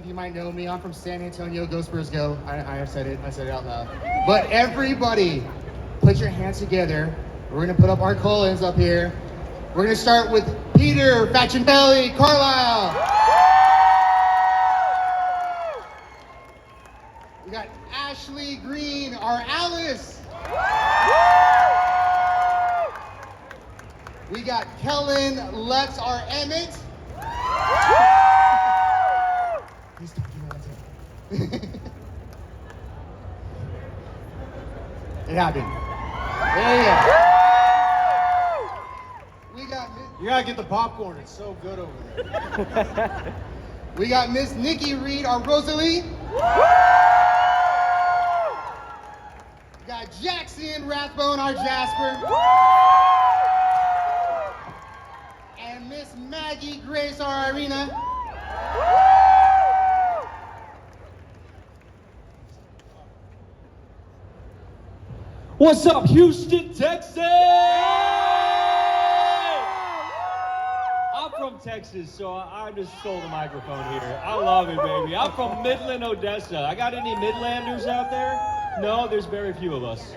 You might know me. I'm from San Antonio. Go Spurs go. I said it. I said it out loud. But everybody, put your hands together. We're gonna put up our Cullens up here. We're gonna start with Peter Facinelli, Carlisle. We got Ashley Greene, our Alice. We got Kellan, Lutz, our Emmett. He's talking about it. It happened. Yeah. We got. You gotta get the popcorn. It's so good over there. We got Miss Nikki Reed, our Rosalie. We got Jackson Rathbone, our Jasper. And Miss Maggie Grace, our Irina. What's up, Houston, Texas? I'm from Texas, so I just stole the microphone here. I love it, baby. I'm from Midland, Odessa. I got any Midlanders out there? No, there's very few of us.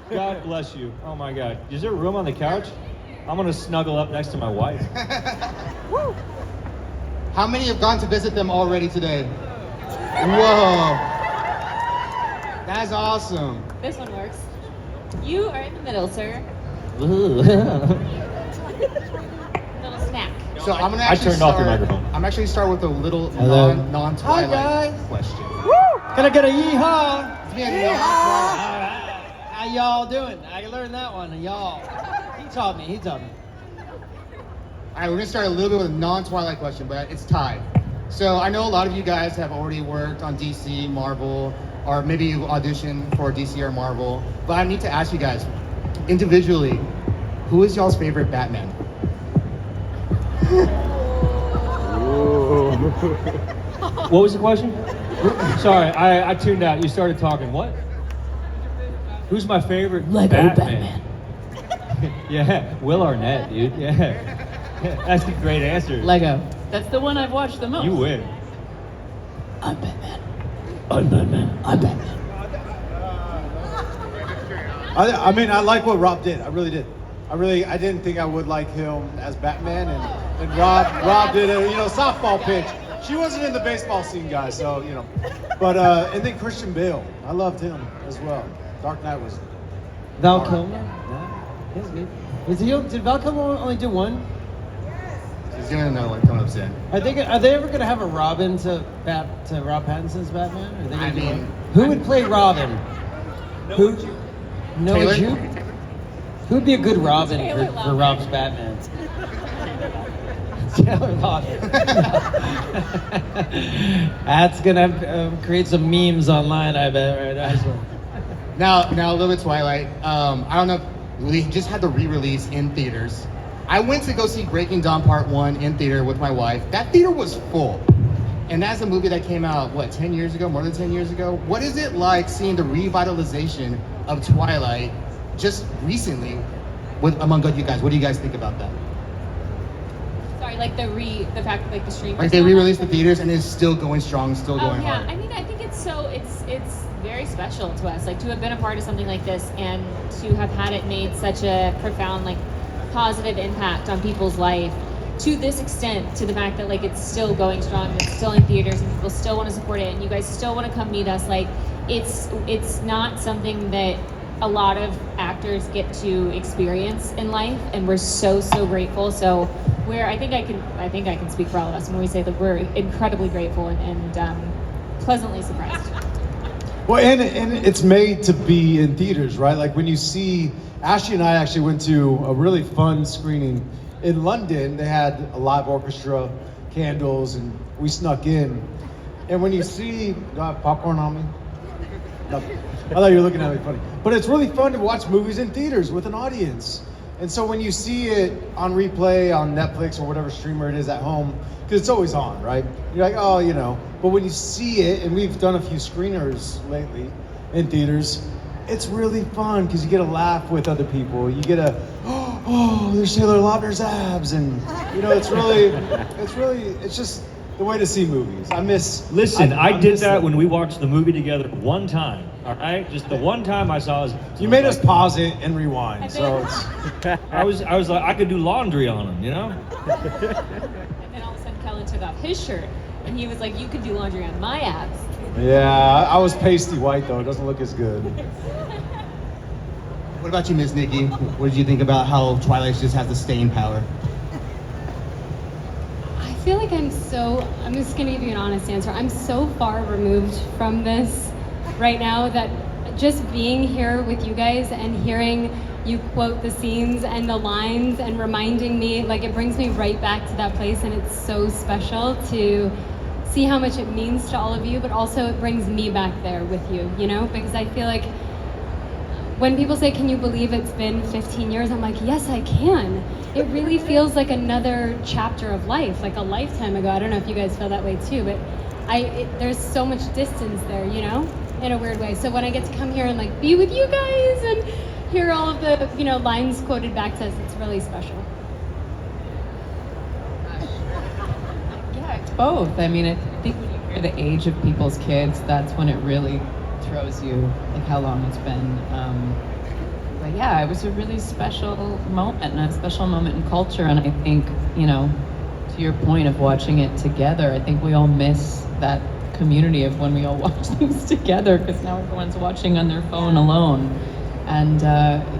God bless you. Oh my God. Is there room on the couch? I'm gonna snuggle up next to my wife. How many have gone to visit them already today? Whoa. That's awesome. This one works. You are in the middle, sir. Little snack. So I'm gonna I actually turned off your microphone. I'm actually start with a little Hello. non-Twilight Hi, guys. question. Can I get a yeehaw? It's being non-Twilight. How y'all doing? I learned that one. Y'all. He taught me. All right, we're gonna start a little bit with a non-Twilight question, but it's tied. So I know a lot of you guys have already worked on DC, Marvel, or maybe you auditioned for DC or Marvel. But I need to ask you guys, individually, who is y'all's favorite Batman? What was the question? Sorry, I tuned out. You started talking. What? Who's my favorite Lego Batman? Yeah, Will Arnett, dude. Yeah. That's a great answer. Lego. That's the one I've watched the most. You win. I'm Batman. I'm Batman. I'm Batman. I mean, I like what Rob did. I really did. I didn't think I would like him as Batman, and Rob did a softball pitch. She wasn't in the baseball scene, guys, so But and then Christian Bale, I loved him as well. Dark Knight was. Val Kilmer? He's good. Did Val Kilmer only do one? He's doing another one coming up soon. Are they ever going to have a Robin to Rob Pattinson's Batman? Are they gonna do one? Who would play Robin? Noah Taylor? Jupe? Who would be a good Robin Taylor for Lautner. Rob's Batman? Taylor Lautner. That's gonna create some memes online, I bet. Right? Now a little bit Twilight. I don't know if we just had the re-release in theaters. I went to go see Breaking Dawn Part 1 in theater with my wife. That theater was full. And that's a movie that came out, 10 years ago? More than 10 years ago? What is it like seeing the revitalization of Twilight just recently among you guys? What do you guys think about that? Sorry, like the fact that the stream. Like they re-released the theaters and it's still going strong, still going yeah. hard. I mean, I think it's very special to us, like to have been a part of something like this and to have had it made such a profound, positive impact on people's life to this extent, to the fact that it's still going strong, it's still in theaters and people still want to support it and you guys still want to come meet us. It's not something that a lot of actors get to experience in life, and we're so grateful. So I think I can speak for all of us when we say that we're incredibly grateful and pleasantly surprised. Well, and it's made to be in theaters, right? Like when you see, Ashley and I actually went to a really fun screening in London. They had a live orchestra, candles, and we snuck in. And when you see, do I have popcorn on me? No. I thought you were looking at me funny. But it's really fun to watch movies in theaters with an audience. And so when you see it on replay on Netflix or whatever streamer it is at home, because it's always on, right? You're like, oh, But when you see it, and we've done a few screeners lately in theaters, it's really fun because you get a laugh with other people. You get there's Taylor Lautner's abs, and it's the way to see movies. I miss. Listen, I did miss that it. when we watched the movie together one time. All right, just the one time I saw it. You made us pause it and rewind. So it's. I was like, I could do laundry on him, you know? And then all of a sudden, Kellan took off his shirt, and he was like, "You could do laundry on my abs." Yeah, I was pasty white though. It doesn't look as good. What about you, Miss Nikki? What did you think about how Twilight just has the staying power? I feel like I'm just gonna give you an honest answer. I'm so far removed from this right now that just being here with you guys and hearing you quote the scenes and the lines and reminding me, like, it brings me right back to that place, and it's so special to see how much it means to all of you, but also it brings me back there with you, you know? Because I feel like when people say, can you believe it's been 15 years? I'm like, yes, I can. It really feels like another chapter of life, like a lifetime ago. I don't know if you guys feel that way too, but there's so much distance there, you know, in a weird way. So when I get to come here and like be with you guys and hear all of the, you know, lines quoted back to us, it's really special. Yeah, it's both. I mean, I think when you hear the age of people's kids, that's when it really throws you, like how long it's been. But yeah, it was a really special moment and a special moment in culture. And I think, you know, to your point of watching it together, I think we all miss that community of when we all watch things together, because now everyone's watching on their phone alone. And,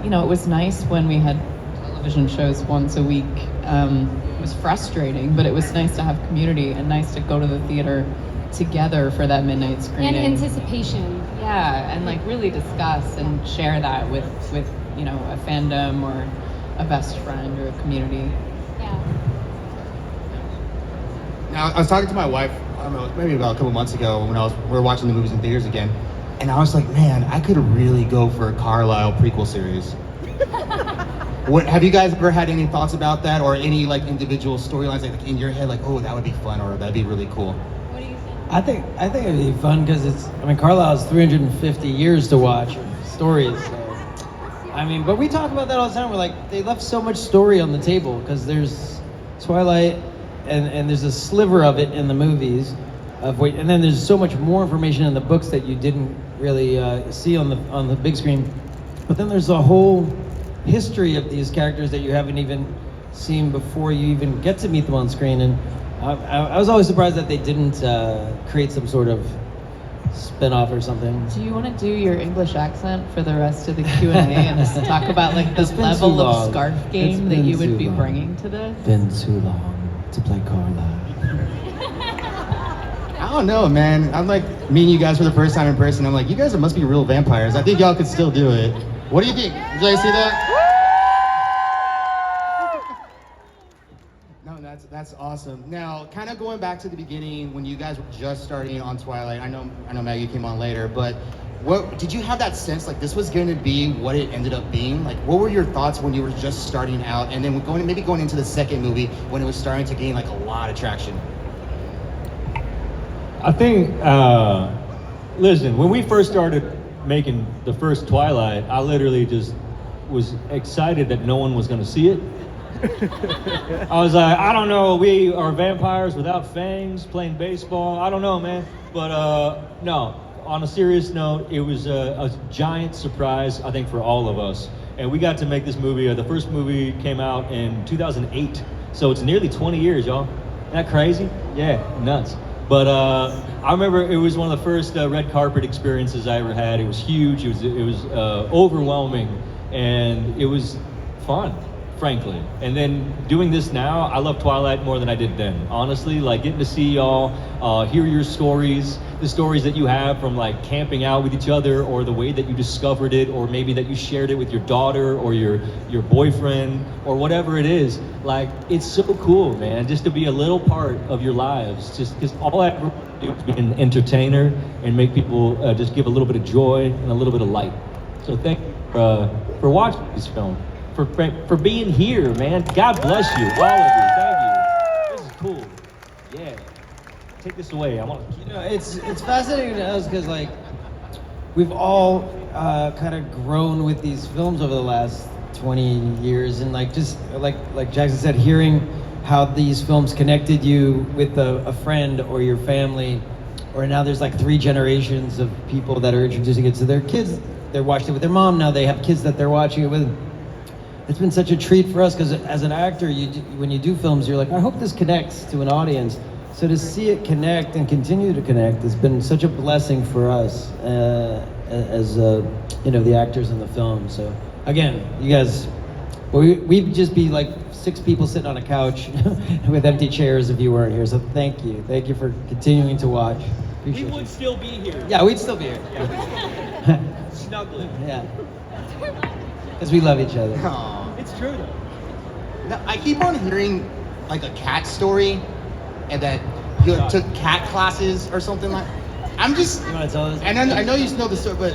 you know, it was nice when we had television shows once a week. It was frustrating, but it was nice to have community and nice to go to the theater together for that midnight screening. And anticipation. Yeah, and like really discuss and share that with you know, a fandom or a best friend or a community. Yeah. Now, I was talking to my wife, I don't know, maybe about a couple months ago when we were watching the movies in theaters again, and I was like, man, I could really go for a Carlisle prequel series. Have you guys ever had any thoughts about that, or any like individual storylines like in your head, like, oh, that would be fun, or that'd be really cool? What do you think? I think it'd be fun because Carlisle's 350 years to watch stories. So. I mean, but we talk about that all the time. We're like, they left so much story on the table because there's Twilight, and there's a sliver of it in the movies, and then there's so much more information in the books that you didn't really see on the big screen. But then there's a whole history of these characters that you haven't even seen before you even get to meet them on screen. And I was always surprised that they didn't create some sort of spin-off or something. Do you want to do your English accent for the rest of the Q&A and just talk about like the level of scarf game that you would be bringing to this? Been too long to play Carlisle. I don't know, man. I'm like meeting you guys for the first time in person. I'm like, you guys must be real vampires. I think y'all could still do it. What do you think? Did you guys see that? No, that's awesome. Now, kind of going back to the beginning when you guys were just starting on Twilight. I know Maggie came on later, but what did you have that sense like this was going to be what it ended up being? Like, what were your thoughts when you were just starting out, and then going into the second movie when it was starting to gain like a lot of traction? I think, listen, when we first started making the first Twilight, I literally just was excited that no one was going to see it. I was like, I don't know, we are vampires without fangs playing baseball. I don't know, man. But no, on a serious note, it was a giant surprise, I think, for all of us. And we got to make this movie. The first movie came out in 2008. So it's nearly 20 years, y'all. Isn't that crazy? Yeah, nuts. But I remember it was one of the first red carpet experiences I ever had. It was huge. It was overwhelming, and it was fun, frankly. And then doing this now, I love Twilight more than I did then. Honestly, like getting to see y'all, hear your stories, the stories that you have from like camping out with each other, or the way that you discovered it, or maybe that you shared it with your daughter or your boyfriend or whatever it is. Like, it's so cool, man, just to be a little part of your lives. Just because all I ever want to do is be an entertainer and make people just give a little bit of joy and a little bit of light. So thank you for watching this film, for being here, man. God bless you, all of you. Thank you. This is cool. Yeah. Take this away. I want. You know, it's fascinating to us because like we've all kind of grown with these films over the last 20 years, and like just like Jackson said, hearing how these films connected you with a friend or your family, or now there's like 3 generations of people that are introducing it to their kids. They're watching it with their mom, now they have kids that they're watching it with. It's been such a treat for us because as an actor, when you do films, you're like, I hope this connects to an audience. So to see it connect and continue to connect has been such a blessing for us as the actors in the film. So again, you guys, we'd just be like 6 people sitting on a couch with empty chairs if you weren't here. So thank you for continuing to watch. Appreciate We would you. still be here. Yeah, we'd still be here. Yeah. Snuggling. Yeah. Because we love each other. Aw. It's true though. Now, I keep on hearing like a cat story, and that you took cat classes or something like. I'm just. You want to tell us? And I know you know the story, but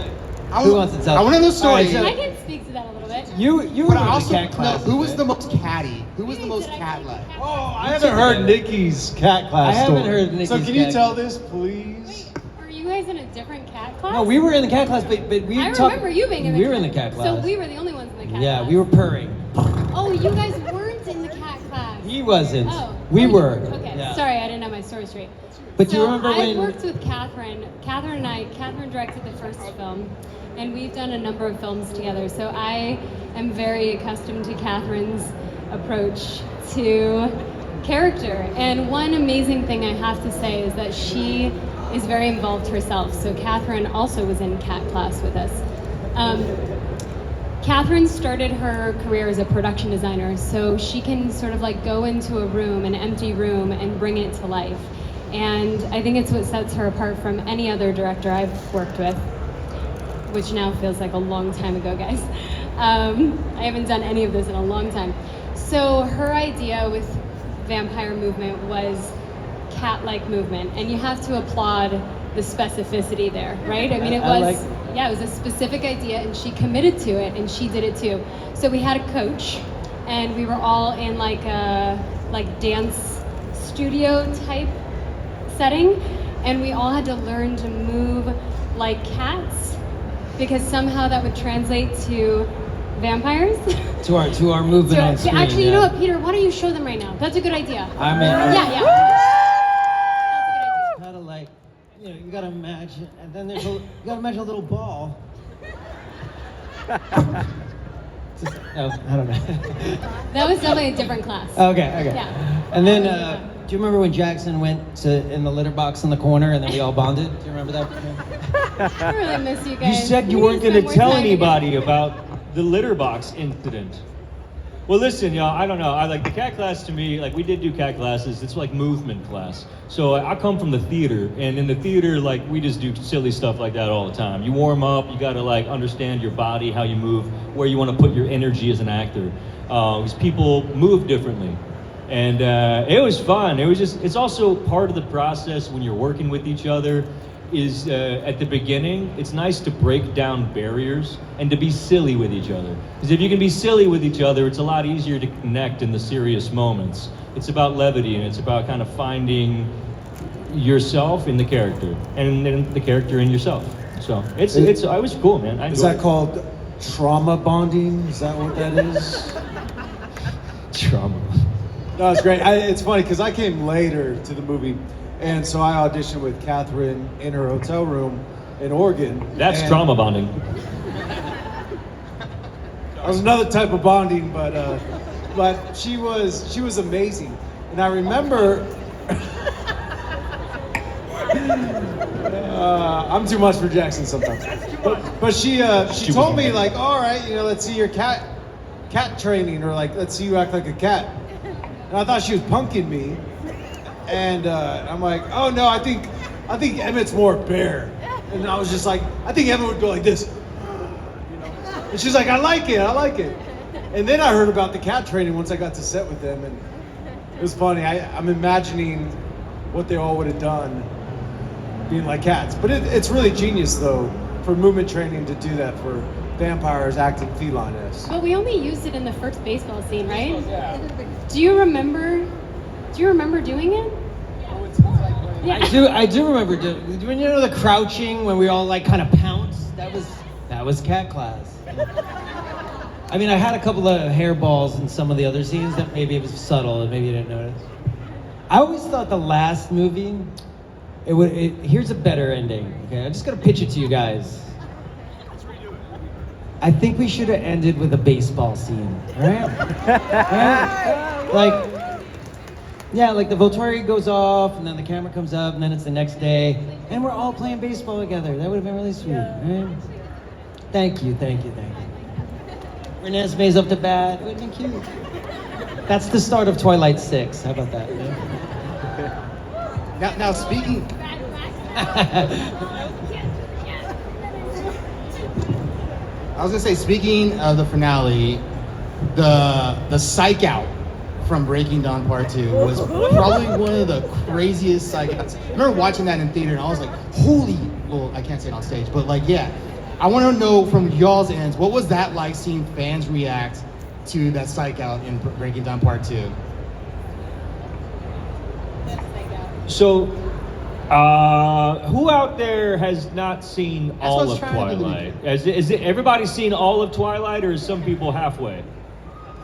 Who wants to tell? I want to know the All right, story. so- I can speak to that a little bit. You But were I in also the cat know class. who was the most catty. Who was the most cat-like? Oh, I haven't heard Nikki's cat class I haven't story. heard Nikki's So can you cat tell class. this, please? Were you guys in a different cat class? No, we were in the cat class, but we I talked. remember you being in the We were in the cat class. So we were the only ones in the cat Yeah, class. we were purring. Oh, you guys weren't in the cat class. He wasn't. Oh. We Oh, you- were. Okay, Yeah. sorry, I didn't have my story straight. But so you remember I when? worked with Catherine. Catherine directed the first film, and we've done a number of films together. So I am very accustomed to Catherine's approach to character. And one amazing thing I have to say is that she is very involved herself. So Catherine also was in cat class with us. Catherine started her career as a production designer, so she can sort of like go into a room, an empty room, and bring it to life. And I think it's what sets her apart from any other director I've worked with, which now feels like a long time ago, guys. I haven't done any of this in a long time. So her idea with Vampire Movement was cat-like movement, and you have to applaud the specificity there, right? I mean, it was a specific idea, and she committed to it, and she did it too. So we had a coach, and we were all in like a dance studio type setting, and we all had to learn to move like cats, because somehow that would translate to vampires. To our movement on screen. Actually, you yeah. know what, Peter? Why don't you show them right now? That's a good idea. I mean, Yeah. That's a good idea. kind of like, you gotta imagine, and then you gotta imagine a little ball. Just, oh, I don't know. That was definitely a different class. Okay. Yeah. And then, do you remember when Jackson went in the litter box in the corner, and then we all bonded? Do you remember that? I really miss you You guys. said you We weren't need going some to more tell time anybody about the litter box incident. Well, listen, y'all, I don't know. I like the cat class to me, like we did do cat classes. It's like movement class. So I come from the theater, and in the theater, like we just do silly stuff like that all the time. You warm up, you got to like understand your body, how you move, where you want to put your energy as an actor. Because people move differently. And it was fun. It's also part of the process when you're working with each other is at the beginning, it's nice to break down barriers and to be silly with each other. Because if you can be silly with each other, it's a lot easier to connect in the serious moments. It's about levity, and it's about kind of finding yourself in the character, and then the character in yourself. So it was cool, man. I Is enjoyed that it. called trauma bonding? Is that what that is? Trauma? No, it's great. It's funny because I came later to the movie, and so I auditioned with Catherine in her hotel room in Oregon. That's and trauma bonding. It was another type of bonding, but she was amazing, and I remember. I'm too much for Jackson sometimes, but she told me like, all right, let's see your cat training, or like let's see you act like a cat. And I thought she was punking me, and I'm like, oh no, I think Emmett's more bear. And I was just like, I think Emmett would go like this, And she's like, I like it. And then I heard about the cat training once I got to set with them, and it was funny. I'm imagining what they all would have done being like cats. But it's really genius though for movement training to do that for vampires acting feline-esque. But we only used it in the first baseball scene, right? Do you remember doing it? I do remember doing, when the crouching when we all like kind of pounce. That was cat class. I mean, I had a couple of hairballs in some of the other scenes that maybe it was subtle and maybe you didn't notice. I always thought the last movie, here's a better ending, okay? I'm just gonna pitch it to you guys. I think we should have ended with a baseball scene, right? Right? Like the Volturi goes off, and then the camera comes up, and then it's the next day, and we're all playing baseball together. That would have been really sweet, right? Thank you. Renesmee's up to bat. It would have been cute. That's the start of Twilight 6. How about that? Yeah? Now speaking. I was gonna say, speaking of the finale, the psych-out from Breaking Dawn Part 2 was probably one of the craziest psych-outs. I remember watching that in theater and I was like, holy, well, I can't say it on stage, but like, yeah. I want to know from y'all's ends, what was that like seeing fans react to that psych-out in Breaking Dawn Part 2? So, who out there has not seen all of Twilight? Is it everybody seen all of Twilight, or is some people halfway?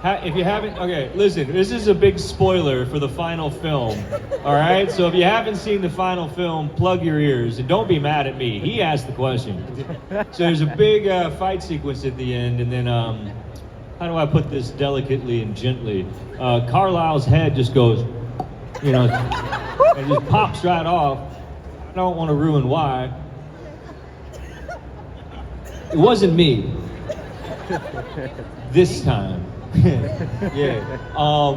If you haven't, okay, listen, this is a big spoiler for the final film, all right? So if you haven't seen the final film, plug your ears, and don't be mad at me. He asked the question. So there's a big fight sequence at the end, and then, how do I put this delicately and gently? Carlisle's head just goes, you know, and just pops right off. I don't want to ruin why. It wasn't me. This time. Yeah.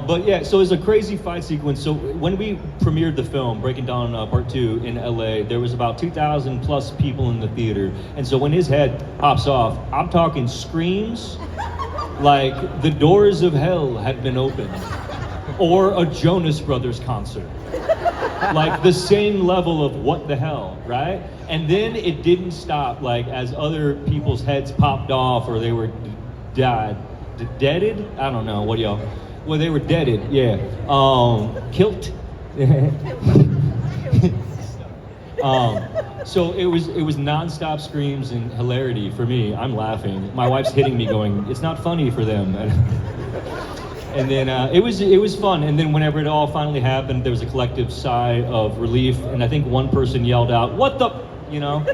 But yeah, so it's a crazy fight sequence. So when we premiered the film, Breaking Dawn Part 2 in LA, there was about 2,000 plus people in the theater. And so when his head pops off, I'm talking screams like the doors of hell had been opened, or a Jonas Brothers concert. Like the same level of what the hell, right? And then it didn't stop, like as other people's heads popped off or they were deaded? I don't know, what do y'all? Well, they were deaded, yeah. Kilt. So it was nonstop screams and hilarity for me. I'm laughing. My wife's hitting me going, it's not funny for them. And then it was fun. And then whenever it all finally happened, there was a collective sigh of relief. And I think one person yelled out, "What the?" You know.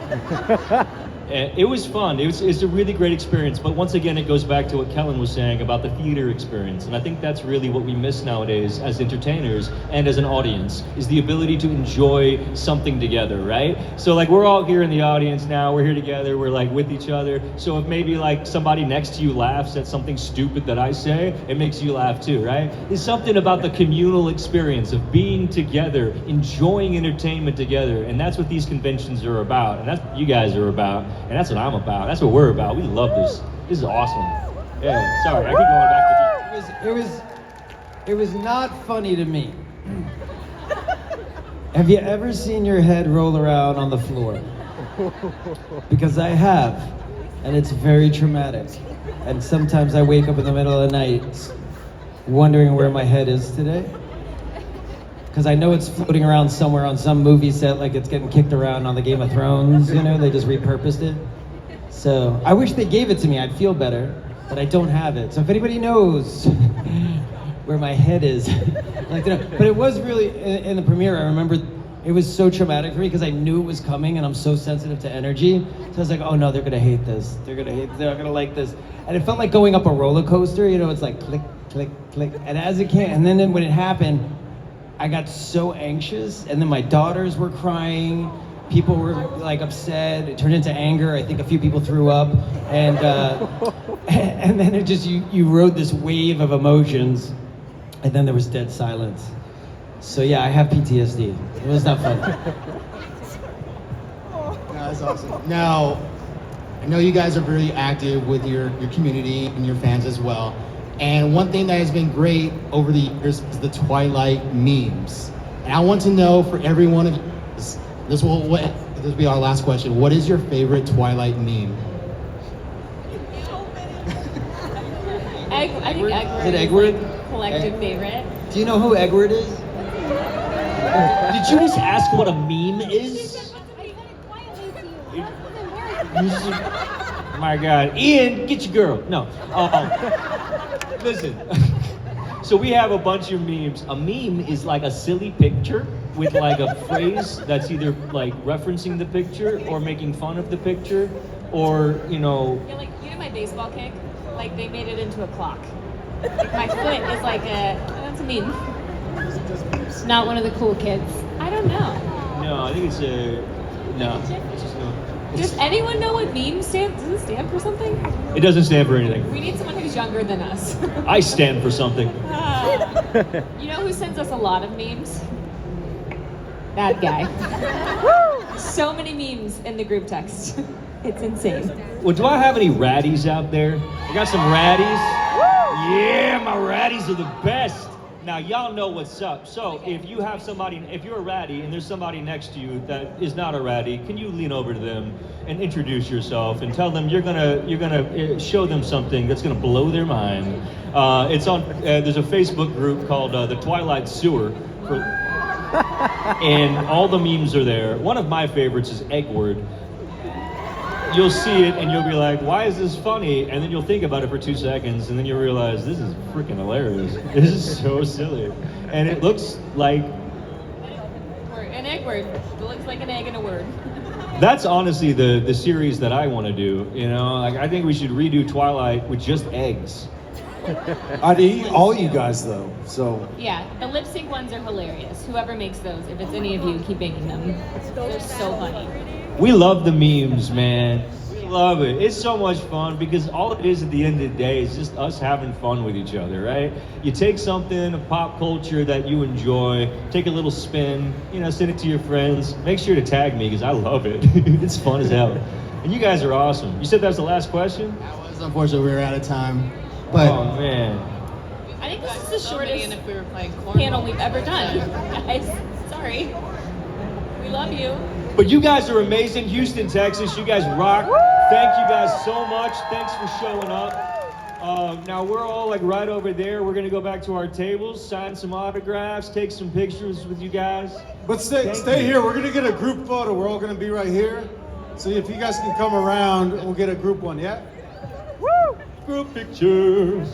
It was fun. It's a really great experience. But once again, it goes back to what Kellan was saying about the theater experience. And I think that's really what we miss nowadays as entertainers and as an audience, is the ability to enjoy something together, right? So like we're all here in the audience now, we're here together, we're like with each other. So if maybe like somebody next to you laughs at something stupid that I say, it makes you laugh too, right? There's something about the communal experience of being together, enjoying entertainment together. And that's what these conventions are about. And that's what you guys are about. And that's what I'm about. That's what we're about. We love this. This is awesome. Yeah, sorry, I keep going back to It was not funny to me. Have you ever seen your head roll around on the floor? Because I have, and it's very traumatic. And sometimes I wake up in the middle of the night wondering where my head is today. Because I know it's floating around somewhere on some movie set, like it's getting kicked around on the Game of Thrones, you know, they just repurposed it. So I wish they gave it to me, I'd feel better, but I don't have it. So if anybody knows where my head is, I'd like to know. But it was really, in the premiere, I remember it was so traumatic for me because I knew it was coming and I'm so sensitive to energy. So I was like, oh no, they're gonna hate this. They're not gonna like this. And it felt like going up a roller coaster, you know, it's like click, click, click. And as it came, and then when it happened, I got so anxious, and then my daughters were crying. People were like upset. It turned into anger. I think a few people threw up, and and then it just you rode this wave of emotions, and then there was dead silence. So yeah, I have PTSD. It was not fun. No, that's awesome. Now, I know you guys are very active with your community and your fans as well. And one thing that has been great over the years is the Twilight memes. And I want to know for every one of you, this will be our last question. What is your favorite Twilight meme? I think Eggward Is it Eggward? like collective favorite. Do you know who Eggward is? Did you just ask what a meme is? My God. Ian, get your girl. No. Listen. So we have a bunch of memes. A meme is like a silly picture with like a phrase that's either like referencing the picture or making fun of the picture, or, you know. Yeah, like, you know my baseball kick? Like, they made it into a clock. Like, my foot is like that's a meme. Not one of the cool kids. I don't know. No, I think it's a, no. It's just no. Does anyone know what meme stands? Does it stand for something? It doesn't stand for anything. We need someone who's younger than us. I stand for something. You know who sends us a lot of memes? That guy. So many memes in the group text. It's insane. Well, do I have any ratties out there? I got some ratties. Yeah, my ratties are the best. Now, y'all know what's up. So, if you have somebody, if you're a ratty and there's somebody next to you that is not a ratty, can you lean over to them and introduce yourself and tell them you're gonna show them something that's gonna blow their mind? It's on. There's a Facebook group called the Twilight Sewer, and all the memes are there. One of my favorites is Eggward. You'll see it and you'll be like, why is this funny? And then you'll think about it for 2 seconds and then you'll realize this is freaking hilarious. This is so silly. And it looks like... An egg word. It looks like an egg in a word. That's honestly the series that I want to do. You know, like, I think we should redo Twilight with just eggs. I'd eat all you guys though, so. Yeah, the lip sync ones are hilarious. Whoever makes those, if it's any of you, keep making them. They're so funny. We love the memes, man. We love it. It's so much fun because all it is at the end of the day is just us having fun with each other, right? You take something, a pop culture that you enjoy, take a little spin, you know, send it to your friends. Make sure to tag me because I love it. It's fun as hell. And you guys are awesome. You said that was the last question? That was, unfortunately, we were out of time. But Oh, man. I think this is the So many, and shortest if we were playing panel we've ever done. Guys, sorry. We love you. But you guys are amazing. Houston, Texas, you guys rock. Thank you guys so much. Thanks for showing up. Now we're all like right over there. We're gonna go back to our tables, sign some autographs, take some pictures with you guys. But stay here, we're gonna get a group photo. We're all gonna be right here. So if you guys can come around, we'll get a group one, yeah? Group pictures.